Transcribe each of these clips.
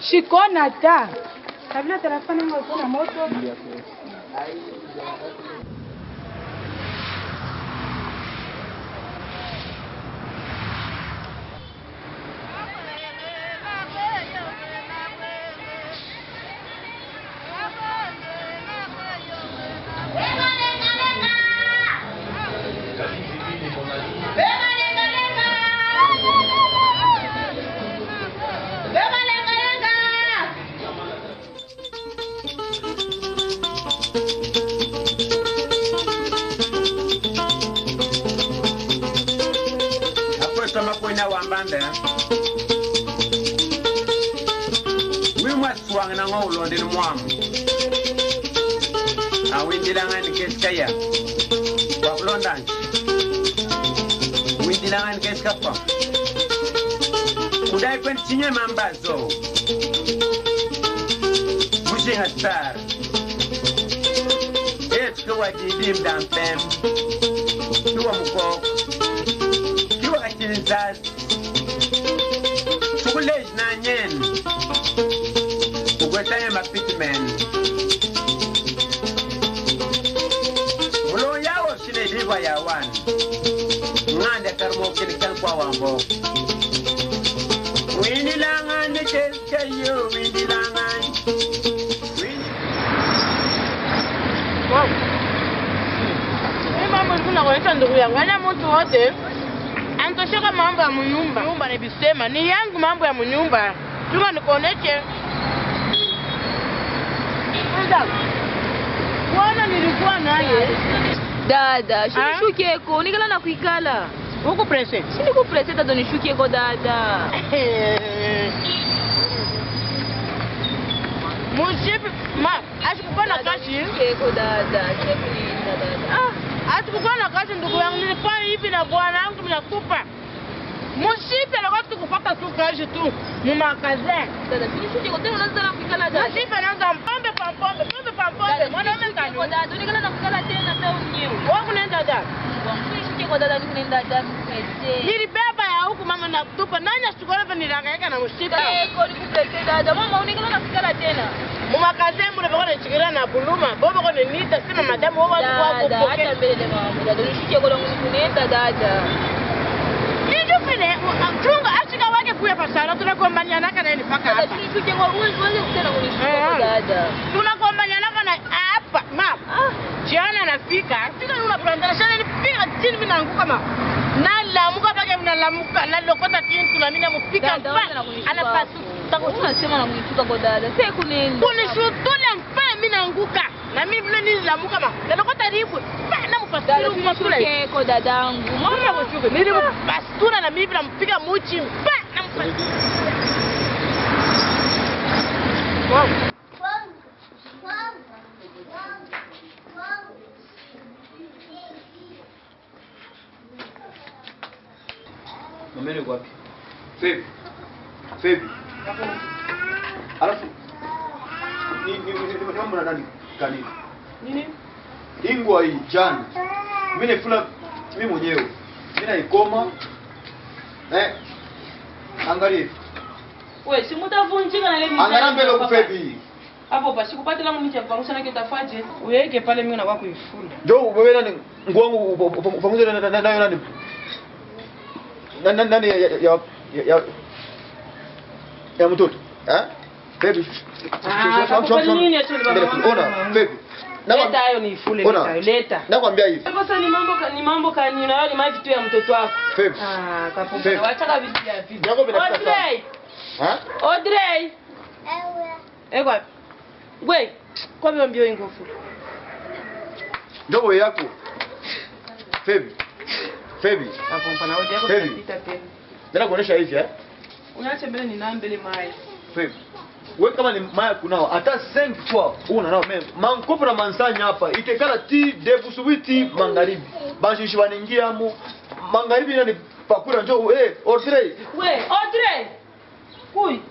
Shikona ta. Kabla telefoni yangu ina moto. Ni yangu mambo ya mnyumba. Tuma nikuoneshe. Wana nilikuwa naye. Dada, shukie ko nikala na kuikala. Uko presse. Sini ku presse dada nishukie ko dada. Mshipi ma, asikupa na kashi. Shukie ko dada, shukie dada. Asikupa na kashi ndugu yangu nilipa hivi na bwana wangu ninakupa. Mshipi alikuwa kupata tu kashi tu. Mumakazin. Dada, sini shukie ko tena unaanza na kuikala dada. Mshipi anaanza mpambe. Mwanaume kani. Dada, nikala na kuikala tena pia unyewe. Wangu nenda dada. Wangu shukie ko dada nikuenda dada. Nilibeba ya huku mama na kutupa. Nani ashukuru hapa nilangaka na mshipi. Ko nikupeleke dada. Mama unikala na kuikala tena. Mumakazin mule bako nchikira na buluma. Bobo ko nita sina madamu wao wako dada, hata mbele mama. Dada, nishukie ko langu nikunenda dada. Chunga ashika wake kuya pasara tunakombanyana kana ni paka hapa. Nishukie ko uweze kutena kunishukia dada. Tunakombanyana kana hapa mama. Jiana anafika. Fika unapanda shana nipiga chini mimi naanguka mama. Nalamuka paka mnalamuka nalokota chini tunamina mpika mpa. Anapasu. Unasema na kunituka kwa dada. Sasa kunenda. Kunishutule mpa mimi naanguka. Na mimi vile nililamuka mama. Nalokota ribu. Na mpasura mpasura. Kwa dadangu. Mama kushuke. Nili mpasura na mimi nampiga muchi mpa na mpasura. Wow. Mama yuko wapi? Febi. Febi. Alafu ni mambo na nani kanini? Nini? Ingwa hii jana. Mimi nifula mimi mwenyewe. Mimi naikoma. Angalia. Wewe si mtavunjika na leo. Angalia mbele kwa Febi. Hapo basi kupata langu mimi chapangusha na kitafaje? Uweke pale mimi na kwako ifula. Ndio wewe nani nguo wangu pamoja na nani? Nani ya mtoto? Baby. Ona, baby. Leta hayo ni ifule leta. Leta. Nakwambia hivi. Sasa ni mambo kani na ni mavitu ya mtoto wako. Baby. Kapoka. Wacha kabisa ya vipi. Audrey. Audrey. Ewa. Wewe, kwa hiyo mbio ngofu. Ndio yako. Baby. Baby. Hapo mpana wote yako tutapita tena. Nenda kuonesha hivi Unaacha mbele ni na mbele mai. Baby. Wewe kama ni maya kunao hata 5 fois una nao meme. Mankopo na mansanya hapa itekala ti debusuwiti magharibi. Banshi wanaingia hapo. Magharibi nani pakura njoo Audrey. Wewe, Audrey. Kui.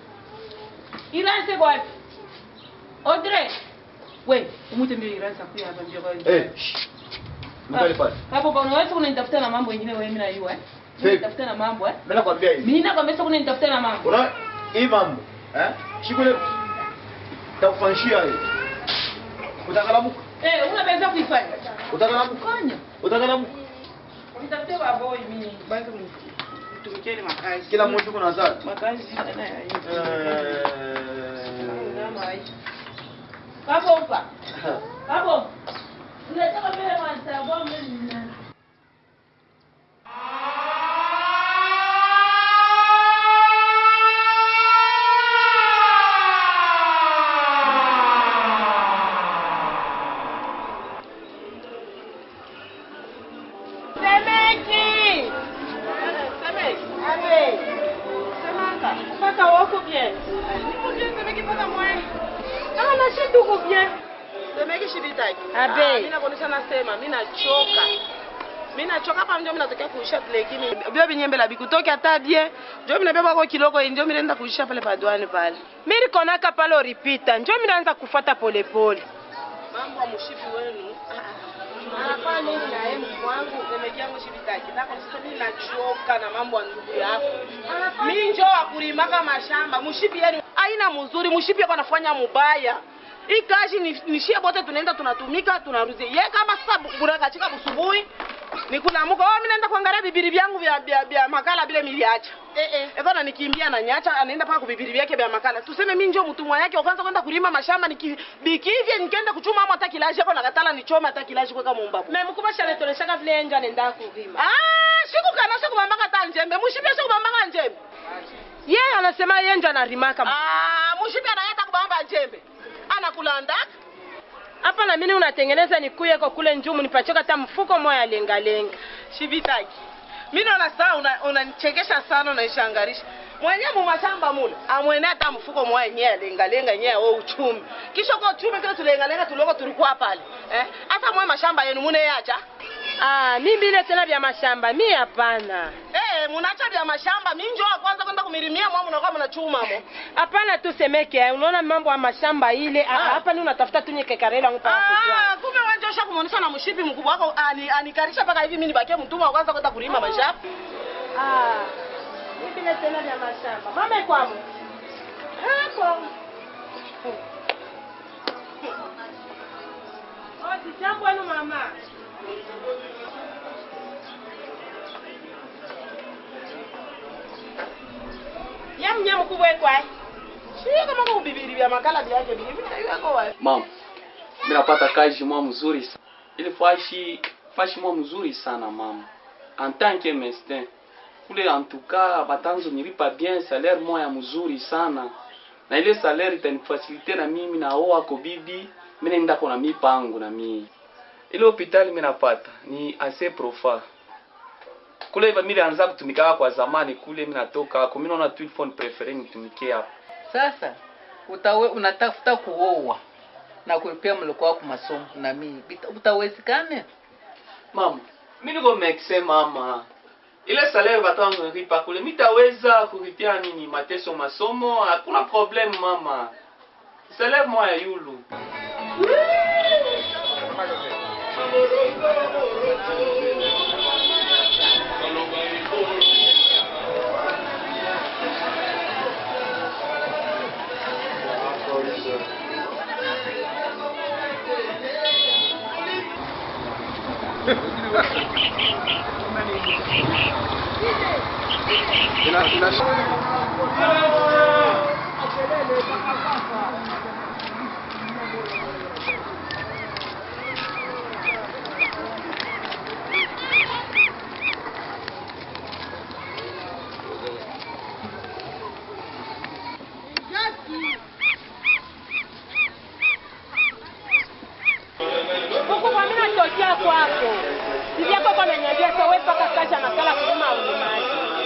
Iranse wapi? Audrey. Wewe, umute mbio Iranse kuya hapa mbio kwa hiyo. Mbali pale. Hapo kwa unaweza kunitafuta na mambo mengine wewe mimi na yeye Nitafuta na mambo Mimi nakwambia hivi. Mimi nakwambia sasa nitafuta na mambo. Una hii mambo shikule takufanshia hii. Utakalamuka. Unaweza kuifanya. Utakalamuka. Utakalamuka. Nitafute baboy mimi basi mtumikieni makazi. Kila mtu kuna zake. Makazi sana ya Kabopa. Kabo. Unataka vile mwanza bombe ni nani? Mimi nachoka hapa ndio mimi natokea kuisha legimi. Bio binyembe la bikutoka hata bie. Ndio mimi nabeba kwa kiloko ndio mimi naenda kuisha pale padwani pale. Mimi niko naka pale oripita. Ndio mimi naanza kufuata pole pole. Mambo ya mshipi wenu. Anafanya nini na yeye mwangu? Nimejia mshipi taki. Nako sasa mimi nachoka na mambo ya ndugu yako. Mimi njoo akulimaka mashamba. Mshipi yenu haina mzuri. Mshipi yako anafanya mubaya. Hii kazi ni shia bote tunaenda tunatumika tunarudi. Yeye kama sasa buraka chika busubuhi nikulamuka mimi naenda kuangalia bibiri vyangu vya makala bila miliacha. Eko nikimbia na nyacha anaenda paka kubibiri vyake vya makala. Tuseme mimi njoo mtumwa yake kwanza kwenda kulima mashamba nikibikivye nikaenda kuchuma ama hata kilaji hapo nakatala nichome hata kilaji kwa kama mbabu. Mimi mkubwa shale toleshaka vile nje anaenda kulima. Siku kana siku mamaka hata njembe. Mshipi siku mamaka njembe. Yeye anasema yeye ndio anarimaka. Mshipi anayeta kubamba njembe. Anakulanda. Hapa na mimi unatengeneza nikuye kwa kule njumu nipachoka hata mfuko moja lenga. Shibitaki. Mimi naona saa unanichekesha sana unaishangarisha. Mwenyewe mumashamba mule. Amwene hata mfuko moja yenyewe lenga yenyewe wewe uchumi. Kisha kwa uchumi kile tulenga tuloko tulikuwa pale. Hata mwe mashamba yenu mune yacha. Mimi bila tena vya mashamba, mimi hapana. Mnaacha vya mashamba, mimi njoo kwanza kwenda kumirimia mwa mnakuwa mnachuma mo. Hapana tusemeke, unaona mambo ya mashamba ile, hapa ni unatafuta tu nyeke karela ngpa hapo. Kumbe wewe njoo kumuonesha na mshipi mkubwa wako anikarisha paka hivi mimi nibakie mtumwa kwanza kwenda kulima mashamba. Mimi bila tena vya mashamba. Mama kwamo. Hapo. Jambo anu mama. Nyam kubwa kwa. Sio kama kubibiri vya makala vyake bibi yako wapi? Mama. Mimi napata kazi mwa mzuri sana. Ile fashi mwa mzuri sana mama. En tant que mestin. Kule en tout cas batanzo nilipa bien salaire moya mzuri sana. Na ile salaire itanifaciliter na mimi na oa ko bibi, mimi naenda kwa mipango na mimi. Ile hospitali mimi napata ni assez profond. Kule mimi nilianza kutumika kwa zamani kule mimi natoka kwa mimi naona tu phone prefer nitumike hapo. Sasa unatafuta kuoa na kulipia mloko wako masomo na mimi utawezekane? Mama, mimi niko mekse mama. ile salaire batanzo nilipa kule mitaweza kulipia nini mateso masomo, hakuna problem mama. Salaire moya yulu.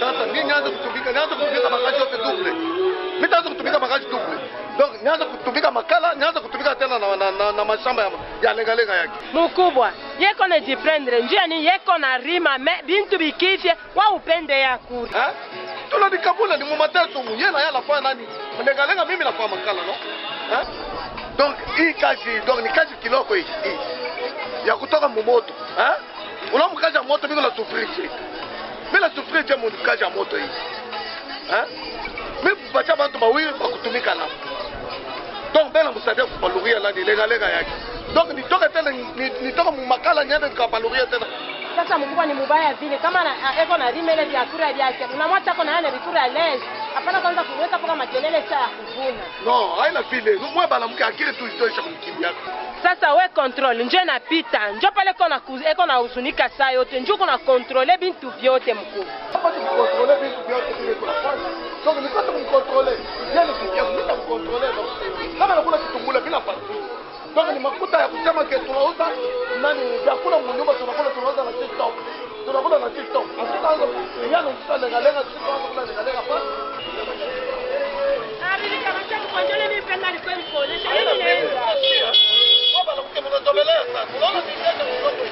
Sasa mimi nianze kutumika makazi yote double. Mimi nitaanza kutumika makazi double. Donc nianze kutumika makala, nianze kutumika tena na mashamba ya lenga yake. Mkubwa, yeko na jiprendre, njia ni yeko na rima, bintu bikifye, wa upende ya kuri. Tunadikabula ni mumateso muyena yala fa nani? Mlenga mimi na kwa makala no? Donc hii kazi, donc ni kazi kiloko hii. Ya kutoka mumoto, unamkaja moto mimi na sufrije. Mimi na sufrije mu kaja moto hii. Mimi bacha bantu bawili bakutumika na. Donc bela msadia kupaluria la lenga yake. Donc nitoka tena nitoka mu makala nyende nikapaluria tena. Sasa mkubwa ni mubaya vile kama eko na rima ile vyakula vyake. Unamwacha kwa na yale vikura lezi. Hapana kwanza kuweka poka makelele cha kuvuna. No, haina vile. Mwe bala mke akili tu zitosha kumkimbia. Sasa we control nje na pita. Njo pale eko na huzunika saa yote. Njo kuna controle bintu vyote mkubwa. Hapa ni controle bintu vyote vile kuna fanya. Donc ni kote mkontrole. Yeye ni mimi mkontrole. Kama nakula kitungula bila pasi. Donc ni makuta ya kusema ke tunauza nani vyakula mnyumba tunauza na TikTok. Tunakula na TikTok. Asitaanza yana usitale lenga sitaanza kula lenga pa. Mimi kama changu kwa njole mimi penda ni kweli kuonesha nini naweza. Baba nakuke mnatobelea sana. Unaona kitendo kidogo.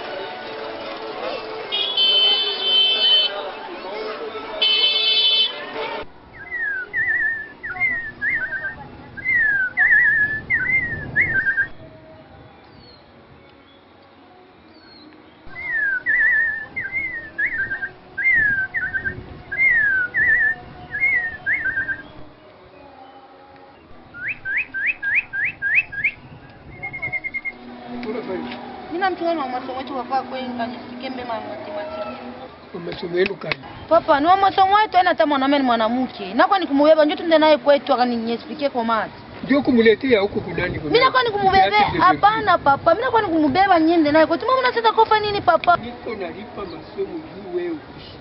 Masomo yenu kani? Papa, ni masomo yetu ana hata mwanaume ni mwanamke. Na kwa nikumubeba njoo tunde naye kwetu akaninyesifike kwa mati. Ndio kumuletea huko kunani kuna. Mimi nakuwa nikumubebe hapana papa. Mimi nakuwa nikumubeba nyende naye kwetu. Mama unataka kofa nini papa? Niko nalipa masomo juu wewe ukishi.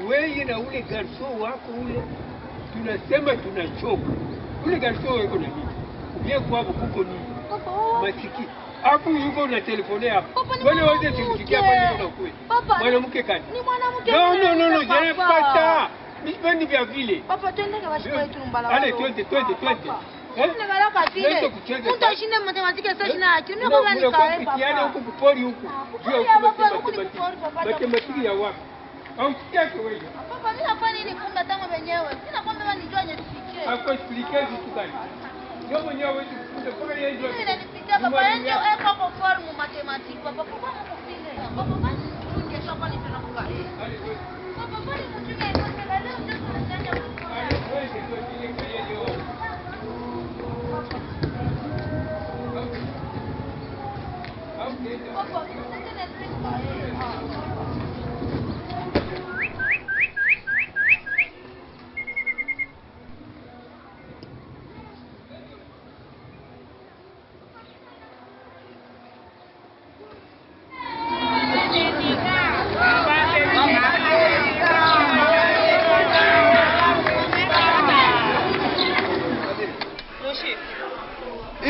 Wewe na ule garso wako ule tunasema tunachoka. Ule garso wako na nini? Yeye kwako kuko nini? Papa. Matiki. Hapo yuko na telefone hapo. Wewe wote tusikia pale na kweli. Mwanamke kani? Ni mwanamke. No, je pata. Mimi vya vile. Papa twende kwa shule yetu mbala. Ale twende. Tunagalaka vile. Mtu ashinde matematiki sasa shina yake. Ni kwa nini kae papa? Kiana huko kupori huko. Jua matematiki ya wapi? Au kiasi wewe? Papa mimi nafanya nini kumbe tangu wenyewe? Mimi nakwambia wewe nijue nisifikie. Hapo explication tu gani? Ndio mwenyewe wewe kufunza yeye ndio. Mimi nanipitia baba yangu eko kwa formu matematiki. Papa kwa nini kufile? Papa basi tunge shamba ni tunakukaa. Papa basi tunge kwa leo ndio tunataka. Wewe ndio kile kwa hiyo. Papa mimi nataka nipike.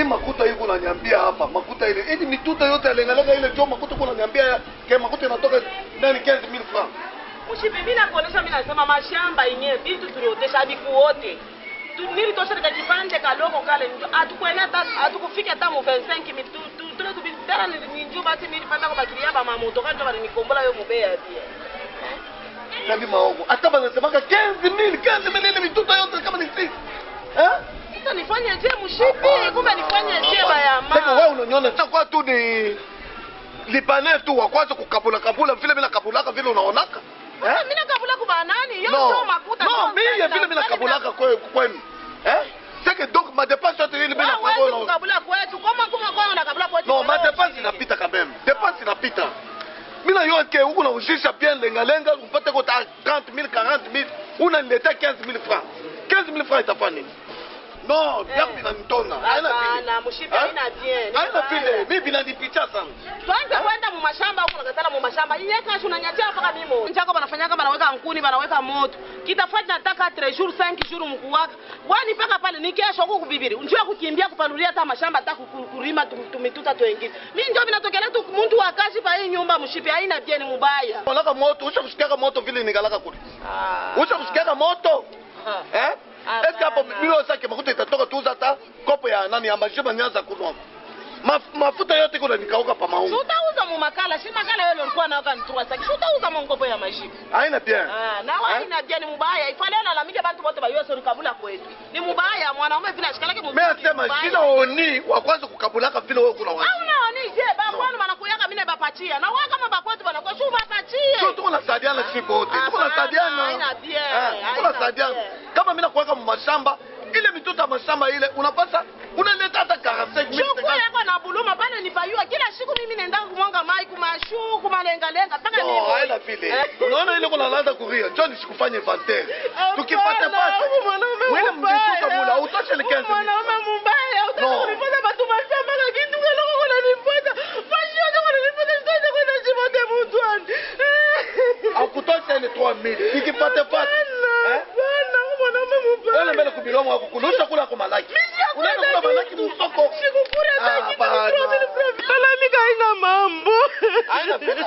Makuta yuko unaniambia hapa, makuta ile. Hizi mituta yote alengalenga ile jo makuta kuna niambia ke makuta inatoka ndani 15000 francs. Mshipi mimi nakuonesha mimi nasema mashamba yenyewe vitu tuliotesha biku wote. Nili tosha katika kipande kaloko kale atukwenda hata atukufika hata mu 25 mitu tule tubitana ni njoo basi mimi nipata kwa bakiria ba mamoto kanjo bali nikombola yo mubea pia. nali maogo. Hata banasemaka 15,000 ile mitoto yote kama ni sisi. Sasa nifanye je mshipi? Kumbe nifanye je bayama? Sasa wewe unaniona sasa kwa tu ni lipane tu wa kwanza kukabula vile bila kabulaka vile unaonaka. Mimi nakabula kwa nani? Yo makuta. No, mimi vile bila kabulaka kwenu. C'est que donc ma dépense est ile bila kabula kwetu. Kama unakabula kwetu. Non, ma dépense inapita quand même. Dépense inapita. Mina yote huko na ushisha bien lenga upate kwa 30,000 40,000 unaniletea 15,000 francs. 15,000 francs itafanya nini? Non, bien binanitonga. Hapana, mshipi haina bien. Haina vile, mimi binanipicha sana. Tuanze kwenda mu mashamba huko nakatana mu mashamba. Yeye kashi unanyatia mpaka mimi. Njako banafanya kama banaweka nkuni, banaweka moto. Kitafanya nataka 3 jours 5 jours mkuwaka. Wani paka pale ni kesho huko kubibiri. Njoo kukimbia kupanulia hata mashamba hata kurima tumituta tuengine. Mimi ndio binatokea tu mtu akashi pa hii nyumba mshipi haina bien ni mbaya. Unalaka moto, ushakusikia moto vile nikalaka kule. Ushakusikia moto? Eske hapo milo sake mafuta itatoka tu hata kopo ya nani ya majiba nyanza kunwa. Mafuta yote kuna nikauka pa maungu. Utauza mu makala, si makala wewe ulikuwa naoka nitoa saki. Utauza mu kopo ya majiba. Haina bien. Na haina bien ni mbaya. Ifale na lamike bantu wote bayo sori kabula kwetu. Ni mbaya mwanaume vile ashikalake mu. Mimi nasema shida oni wa kwanza kukabulaka vile wewe kuna wapi. Hauna oni je ba kwani banakuyaka mimi bapatia. Na wao kama bakwetu banakuwa shuma bapatia. Sio tuko nasaidiana sisi wote. Tuko nasaidiana. Haina bien. Tuko nasaidiana. Kama mimi nakuweka mu mashamba ile mitoto ya mashamba ile unapasa unaleta hata 45,000. Chukua yako na buluma pale nipayua kila siku mimi nenda kumwanga mai kumashu kumalenga mpaka mimi. Haina vile. Unaona ile kuna ladha kuria. Njoo nisikufanye inventaire. Tukipata pasi. Wewe mjituka mula utoshe ile 15,000. Mwanaume mbaya utakunipata watu mashamba na kitu kile kuna nipata. Fashio kama nilipata sasa kwenda jibote mtu ani. Akutosha ile 3,000. Nikipata pasi. Wale mbele kubilomo wako kulusha kula kwa malaki. Unaenda kula malaki msoko. Sikukura lalamika haina mambo. Haina vile.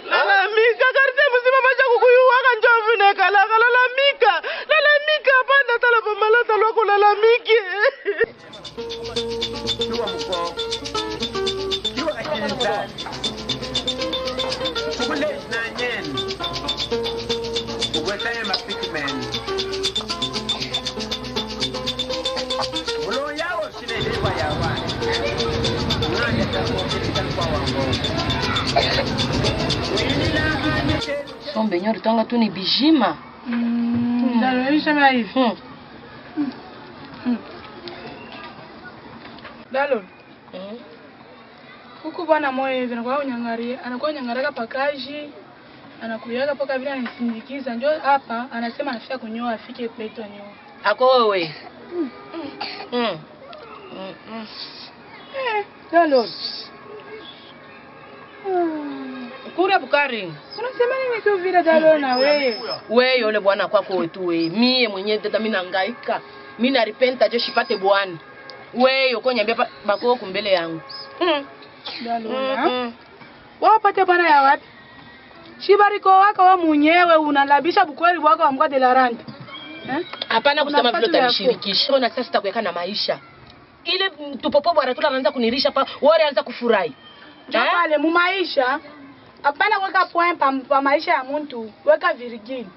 Lalamika karte mzima macha kukuyuwaka njovu nekalaka lalamika panda tala pamalata lwako lalamike. Kiwa mko. Kiwa kachinzani. Kule na nyen. Uwetanye mapikmen. Sombe nyori tanga tu ni bijima. Daloisha maivi. Dalo. Huku bwana moyo hivi anakuwa unyangaria, anakuwa unyangaraka pakaji, anakuyaga paka vile anisindikiza. Njoo hapa anasema anafika kunyoa afike kwetu anyoa. Ako wewe. Dalo. Kura Bukari. Unasema nini tu vile Dalo na wewe? Wewe yule bwana kwako wetu wewe. Mie mwenyewe dada mimi nahangaika. Mimi na repenta je shipate bwana. Wewe uko nyambia bako kumbele yangu. Dalo. Wapate bwana ya wapi? Shibariko wako wa mwenyewe unalabisha bukweli wako wa mkade la randa. Hapana kusema vile utanishirikisha. Mbona sasa sitakuweka na maisha? Ile tupopo bwana tu anaanza kunirisha pa, wale anaanza kufurahi. Pale mu maisha hapana weka point pa maisha ya mtu, weka virgin.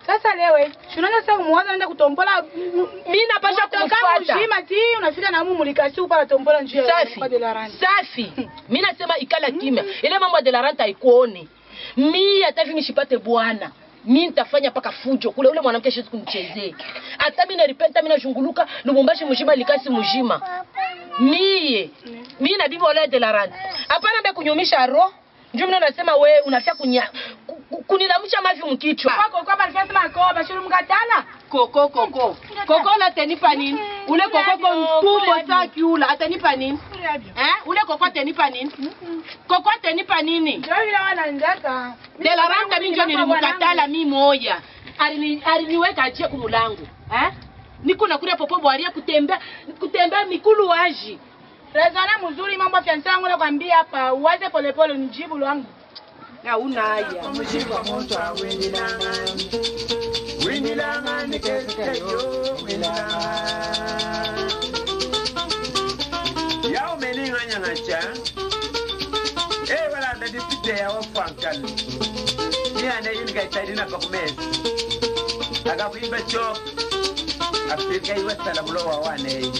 Sasa lewe, unaanza sasa kumwaza anaenda kutombola mimi napasha kumfuata. Mjima ti unafika na mumu mulikasi upala tombola njia ya Delarante. Safi. Mimi nasema ikala kimya. Ile mambo ya Delarante haikuone. Mimi hata hivi nishipate bwana. Mimi nitafanya paka fujo kule ule mwanamke shizi kunichezea. Hata mimi naripenta mimi nashunguluka Lubumbashi mjima likasi mjima. Mimi na bibi wale Delarante. Hapana mbe kunyumisha roho. Njoo mimi nasema wewe unafia kunilamusha mavi mkichwa. Koko kwa alisema kwa bashiru mkatala. Koko. Koko na tenipa nini? Ule koko kwa mtumbo saki ula atanipa nini? Ule koko atanipa nini? Koko atanipa nini? Njoo ile wana ndaka. Delarante mimi njoo nilimkatala mimi moja. Aliniweka achie kumulango. Niko nakulia popo bwaria kutembea mikulu waji. Rezana mzuri mambo ya fiansa yangu nakwambia hapa uwaze polepole nijibu lwangu. Na una haya. Mjibu moto Winilanga nikeyo Yao meninga nyangacha. Wala da dipite ya wafankali. Ni ane yini kaitaidina pa kumeza akakuimba chop afika iwe sala kulowa wane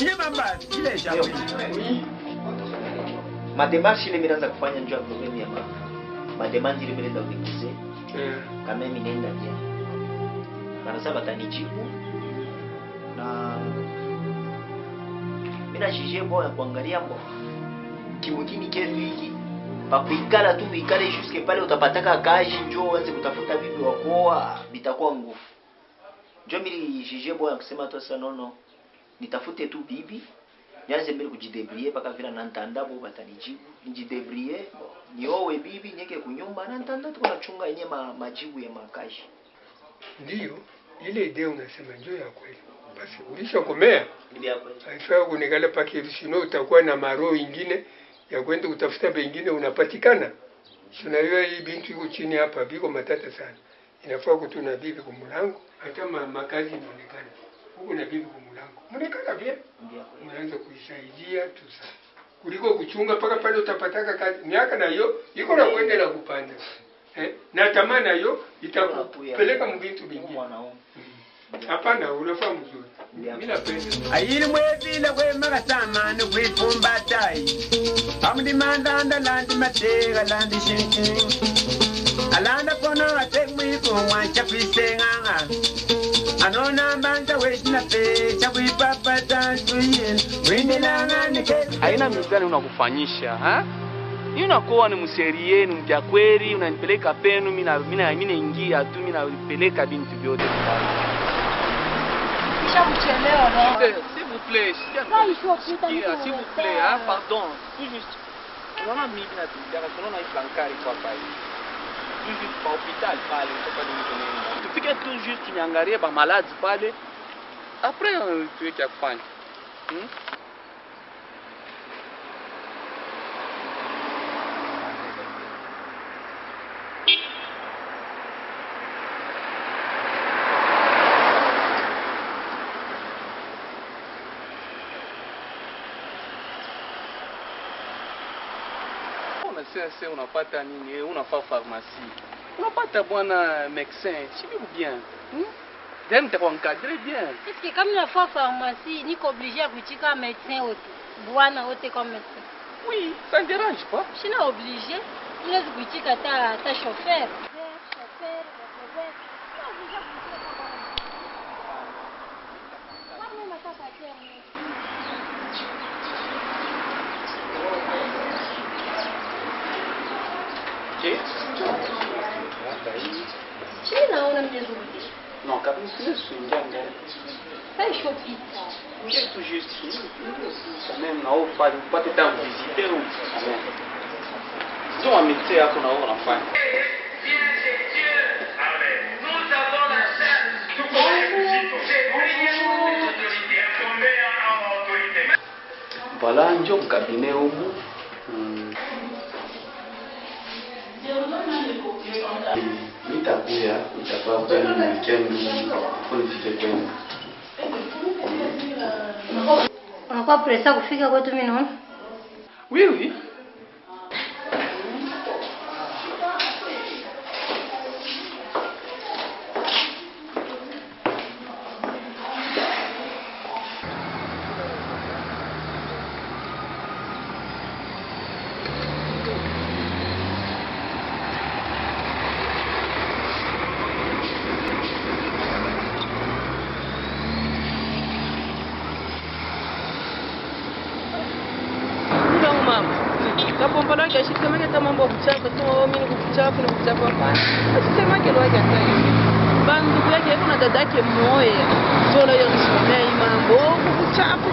nyema mbasi ile jambo mademashi ile miraza kufanya njoo problemi ya mademanzi ile miraza udikize kama mimi nenda pia barasa batanijibu na mina jije boya kuangalia mbo kimukini ketu hiki pa kuikala tu uikale jusque pale utapataka kazi njoo uanze kutafuta bibi wakoa bitakuwa nguvu njoo mimi jije boya kusema tu sasa nono nitafute tu bibi nianze mbele kujidebrier paka vile na ntanda bo batanijibu nijidebrier niowe bibi nyeke kunyumba na ntanda tu kunachunga yenye majibu ya makazi. Ndio ile idea unasema njoo ya kweli. Basi ulishakomea. Ndio kweli. Haifai kunigala paki hivi sino utakuwa na maro ingine ya kwenda kutafuta bengine unapatikana. Tunajua hii binti iko chini hapa biko matata sana. Inafaa kutuna bibi kwa mlango hata makazi inaonekana. Huko na bibi kwa mlango. Mnaonekana pia? Ndio. Unaanza kuisaidia tu sana. Kuliko kuchunga paka pale utapataka kazi. Miaka nayo iko na kwenda na kupanda. Na tamaa nayo itakupeleka mbintu bingine. Hapana, unafaa mzuri. Mimi napenda. ayiri mwevile kwemakasama nikwifumba tai amudi mandanda landi matega landi shinki alanda kono atemwiko mwancha kwisenganga anona mbanja weshina pecha kwipapata tuyen windelanga nike haina mizani unakufanyisha ha? Hiyo unakuwa ni mserie ni mja kweli unanipeleka penu mimi ingia tu mimi napeleka binti vyote pale. Kisha mchelewa na. S'il vous plaît, s'il vous plaît, hein, pardon, tout juste. On a mis na tuliara on a iflankari kwa pale. Tout juste kwa hospital pale kutoka nini. Tufike tout juste niangalie ba malade pale. Après tu kia kufanya. Sasa unapata nini? Unafaa pharmacie. Unapata bwana médecin, tu bien. Then tu vas encadrer bien. Est-ce que comme la fois pharmacie, ni obligé à kuchika médecin wote. Bwana wote comme médecin. Oui, ça ne dérange pas. Je suis obligé. Il est kuchika ta chauffeur. Non, kabisa swinganga. C'est choqué. C'est tout juste. Quand même, on va pas te temps visiter ou donc un métier à qu'on a enfin. Nous avons la chance de voilà, ndio mkabine humu. Nitakuya, nitapata weekend unifike kwenu. Unakuwa presa kufika kwetu mimi naona? Oui, oui. Kapompala kashi kama kata mambo kuchapa tu mimi kuchapa na kuchapa hapana. Asisema kile waje atani. Bandu yake kuna dadake moya. Sio yeye anasomea mambo kuchapa.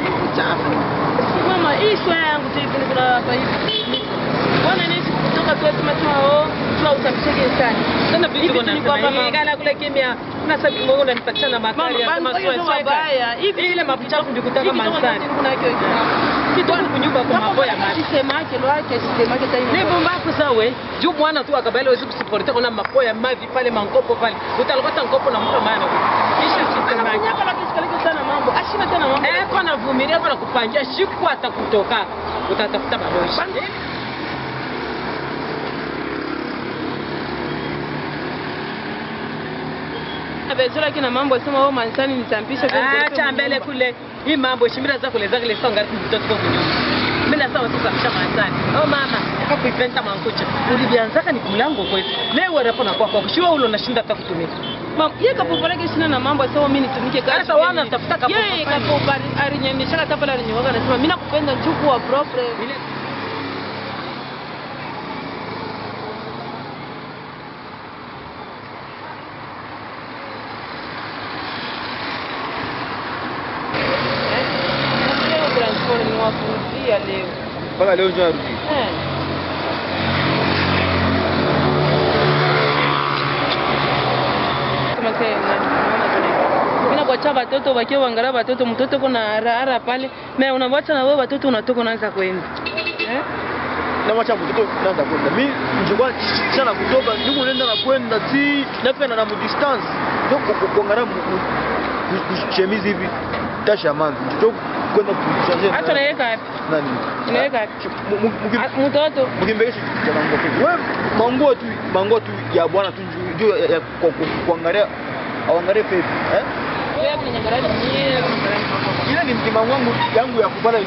Mama hii sio yangu tu hivi kuna hapa hivi. Bwana nisi kutoka tu sema tu tuna usafishe sana. Sana vitu kuna kala kule kimya. Na sababu Mungu ananipatia na makali kama sio baya. Hivi ile mabuchafu ndikutaka mansani. Kuna hiyo kidogo kunyumba kwa mambo ya maji. Sema yake lo yake sema yake tayari. Ni bomba kusawe. Juu bwana tu akabali wewe kusiporta kuna mapo ya mavi pale mankopo pale. Utalokota ngopo na mtu maana. Kisha sisema yake. Hapa lakini sana mambo. Ashina tena mambo. Kwa navumilia hapa na kupangia siku atakutoka. Utatafuta balozi. Bezura kina mambo sema wewe mansani nitampisha kwa acha mbele kule. Hii mambo shimira za kule zake lesa ngati mtoto kwa kunyumba. Mimi nasema sasa kisha mansani. Oh mama, hapo ipenta mankucha. Ulibianzaka ni kumlango kwetu. Leo hapo na kwa kushiwa ulo nashinda hata kutumika. Mama, yeye kapopareke sina na mambo sema mimi nitumike kazi. Sasa wana tafuta kapo. Yeye kapopari arinyamisha hata pale arinyoga anasema mimi nakupenda chuku wa propre. Leo. Mpaka leo ndio narudi. Mimi nakuacha watoto wakiwa wangalia watoto mtoto kuna harara pale. Mimi unamwacha na wewe watoto unatoka unaanza kwenda. Na mwacha mtoto unaanza kwenda. Mimi njoo sana kutoka ndugu nenda na kwenda si nafika na distance. Ndio kuangalia chemizi hivi. Tasha manzi. Ndio kwenda kuchaje. Hata naweka wapi? Nani? Naweka wapi? Mtoto. Mkimbegesha kitu wewe mango tu ya bwana tu ndio ya kuangalia auangalie pepe wewe unanyangalia mwenyewe ile ni mtima wangu yangu ya kupata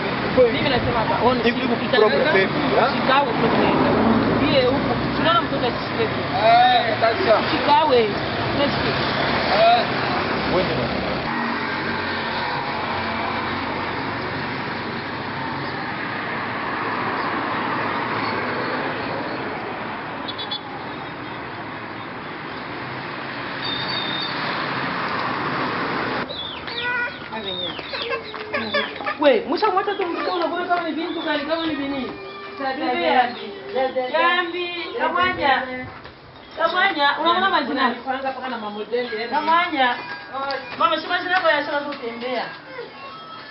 mimi nasema hapa on problem pepe Chicago yeye huko tunaona mtoto asisikie sasa Chicago wewe we mshamwacha tu mtoto unaona kama ni bintu kali kama ni bini jambi kamanya unaona majina kwanza paka na mamodeli kamanya mama shima shina kwa yasha kutembea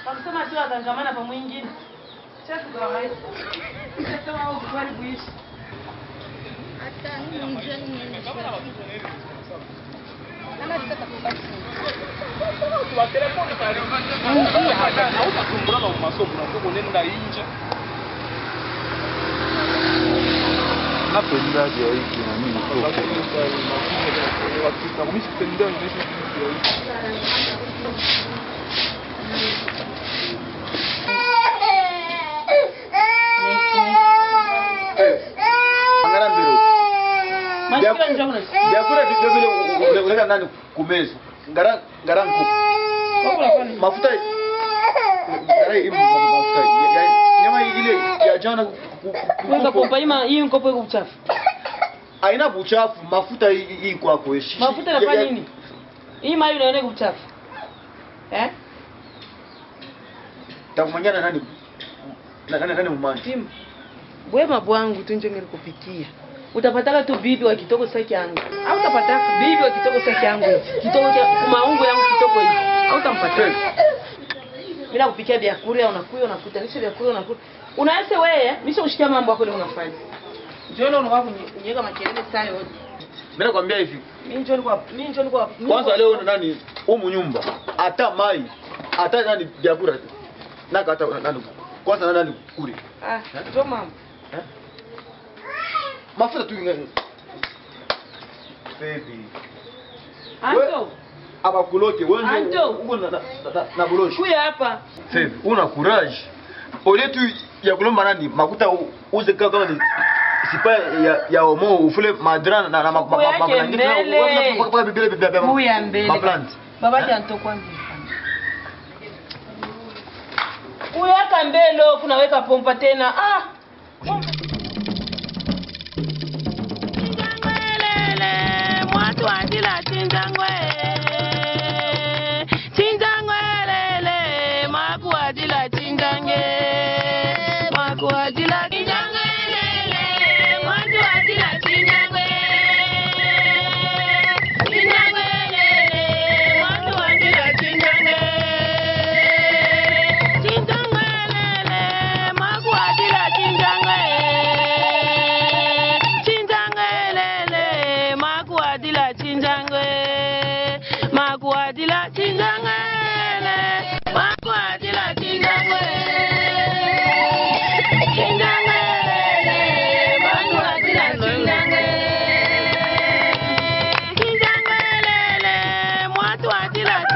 wakisema tu atangamana pa mwingine chatu kwa hapo sasa wao kwa kuishi hata mimi mjani niende kama tutakapata kwa telefoni pale. Hautakumbana na masomo na kwa nenda nje. Napenda je hiki na mimi kwa wakati mimi sitendea nishi Angara mbiro. Biakura vile unaweka ndani kumeza. Ngara nko. Mafuta nyama ile ya jana kuweka pompa hii mkopo iko uchafu. Haina uchafu, mafuta hii kwako hishi. Mafuta yanafanya nini? Hii mayo inaona uchafu. Takumanyana nani mumani? Tim. Wema bwangu tu nje nilikupikia. Utapataka tu bibi wa kitoko saki yangu. Au utapataka bibi wa kitoko saki yangu. Kitoko cha maungo yangu kitoko hivi. Au utampata. Bila kupikia vyakula unakuja unakutanisha vyakula unakula. Unaanza wewe, nisha ushikia mambo yako leo unafanya. Njoo leo unakuwa kunyeka makelele saa yote. Mimi nakwambia hivi. Mimi njoo kwa kwanza leo nani humu nyumba. Hata mai, hata nani vyakula. Naka hata nani. Kwanza nani kule. Njoo mama. Mafuta tu ngani. Baby. Anto. Aba kulote wewe uko na buloshi. Kuya hapa. Baby, una courage. Ole tu ya kulomba nani makuta uze kama ni sipa ya omo ufule madrana na maplant. Kuya mbele. Baba janto kwanza. Kuya kambelo kunaweka pompa tena. Mwatu andila chinjangwe chinjangwe lele maku adila chinjange maku adila chinjangwe lele mwatu adila chinjangwe chinjangwe lele mwatu adila chinjange chinjangwe lele maku adila chinjangwe chinjangwe lele maku adila chinjangwe toi, dis-le.